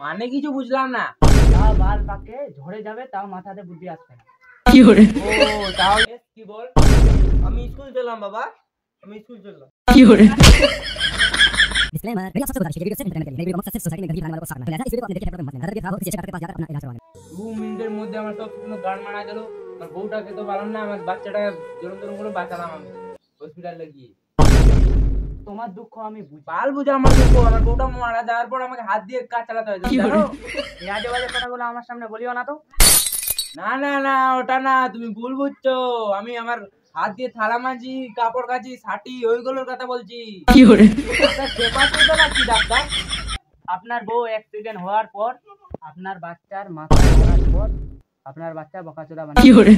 মানে কিছু বুঝলাম না। তা বাল পাকে ঝরে যাবে তাও মাথাতে বুদ্ধি আসবে না। কি করে? ও তাহলে কি বল? আমি স্কুল চললাম বাবা, আমি স্কুল চললাম। কি করে? Disclaimer, video सबसे बता वीडियो सिर्फ इंटरनेट के लिए वीडियो सक्सेस सोसाइटी में गंभीर भावनाओं को सामना है। इस वीडियो को आपने देखे अपने मत लेना। अगर ये खराब हो किसी चेक करके पास जाकर अपना इलाज करवाएं। 2 মিনিটের মধ্যে আমার সব শুকনো গান মারা গেল। আর বউটাকে তো পারলাম না, আমার বাচ্চাটা জোরম জোরম করে বাঁচালাম আমি হসপিটালে গিয়ে। তোমার দুঃখ আমি বুঝি। বাল বুঝা আমার দুঃখ, আমার বউটা মারা যাওয়ার পর আমাকে হাত দিয়ে কাজ চালাতে হয় জানো? এই আজে বাজে কথাগুলো আমার সামনে বলিও না তো। না না না, ওটা না, তুমি ভুল বুঝছো। আমি আমার হাত দিয়ে থালা মাজি, কাপড় কাচি, ছাটি, ওইগুলোর কথা বলছি। কি করে? কি ডাক্তার? আপনার বউ অ্যাক্সিডেন্ট হওয়ার পর আপনার বাচ্চার মাথায় মারার পর আপনার বাচ্চা বকাচোদা বানিয়ে। কি করে?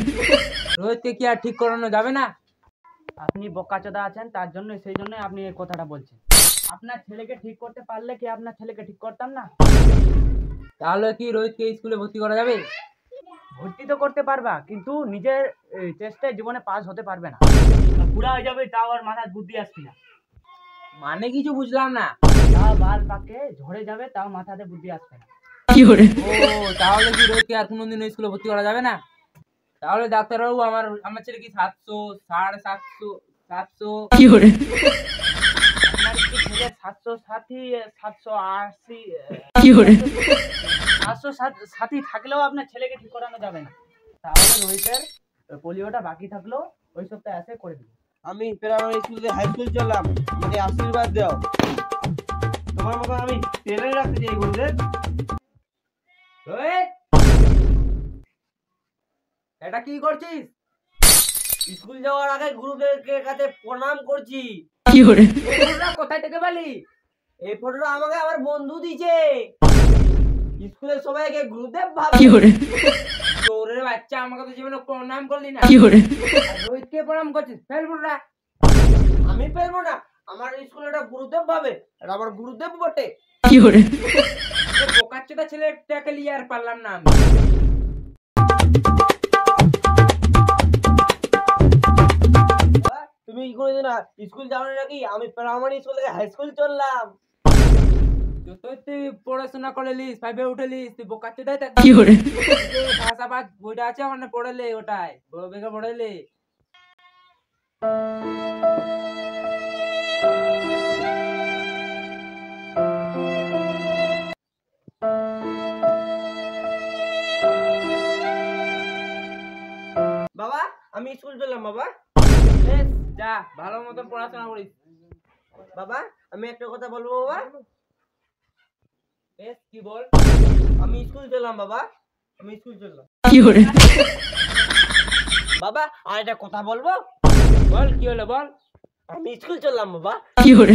রোহিতকে কি আর ঠিক করানো যাবে না? আপনি বকাচোদা আছেন তার জন্য, সেই জন্য আপনি এই কথাটা বলছেন। আপনার ছেলেকে ঠিক করতে পারলে কি আপনার ছেলেকে ঠিক করতাম না? তাহলে কি রোহিতকে স্কুলে ভর্তি করা যাবে? ভর্তি তো করতে পারবা, কিন্তু নিজের চেষ্টায় জীবনে পাস হতে পারবে না। বুড়া হয়ে যাবে তাও আর মাথায় বুদ্ধি আসবে না। মানে কিছু বুঝলাম না। তা বাল পাকে ঝরে যাবে তাও মাথাতে বুদ্ধি আসবে না। কি করে? ও তাহলে কি রোহিতকে আর কোনোদিন স্কুলে ভর্তি করা যাবে না? তাহলে ডাক্তারবাবু আমার ছেলে কি 700, 750, 700? কি করে? আপনার কি ছেলে 760, 780? কি করে? 760 থাকলেও আপনার ছেলেকে ঠিক করানো যাবে না। তাহলে রোহিতের পোলিওটা বাকি থাকলেও ওই সপ্তাহে এসে করে দিবে। আমি প্রাইমারি স্কুল থেকে হাই স্কুল চললাম, আমাকে আশীর্বাদ দাও। তোমার মতো আমি ট্রেনে রাখতে চাই গুরুদেব। রোহিত, এটা কি করছিস? স্কুল যাওয়ার আগে গুরুদেবের কাছে প্রণাম করছি। কি করে? কোথায় থেকে পেলি? এই ফটোটা আমাকে আমার বন্ধু দিয়েছে। স্কুলের সবাইকে গুরুদেব ভাবে। কি করে? তোরে বাচ্চা, আমাকে তো জীবনে প্রণাম করলি না। কি করে? রোহিতকে প্রণাম করছিস? ফেলবো না। আমি ফেলবো না, আমার স্কুলে একটা গুরুদেব ভাবে, আর আমার গুরুদেব বটে। কি করে? বোকাচ্চোদা ছেলেটাকে নিয়ে আর পারলাম না আমি। তুমি কোনোদিন স্কুল যাও নাকি? আমি প্রাইমারি স্কুল থেকে হাই স্কুল চললাম। তুই পড়াশোনা করলিস, 5 এ উঠেলিস, তুই বোকাচ্চোদাই থাকবি। কি করে? ভাষাবাদ বইটা আছে ওখানে পড়লে, ওটাই বড় বেগে পড়লে। বাবা, আমি স্কুল চললাম বাবা। বেশ, যা ভালো মতো পড়াশোনা করিস। বাবা, আমি একটা কথা বলবো বাবা। বেশ, কি বল? আমি স্কুল চললাম বাবা, আমি স্কুল চললাম। কি করে? বাবা, আর একটা কথা বলবো। বল, কি হলো বল? আমি স্কুল চললাম বাবা। কি করে?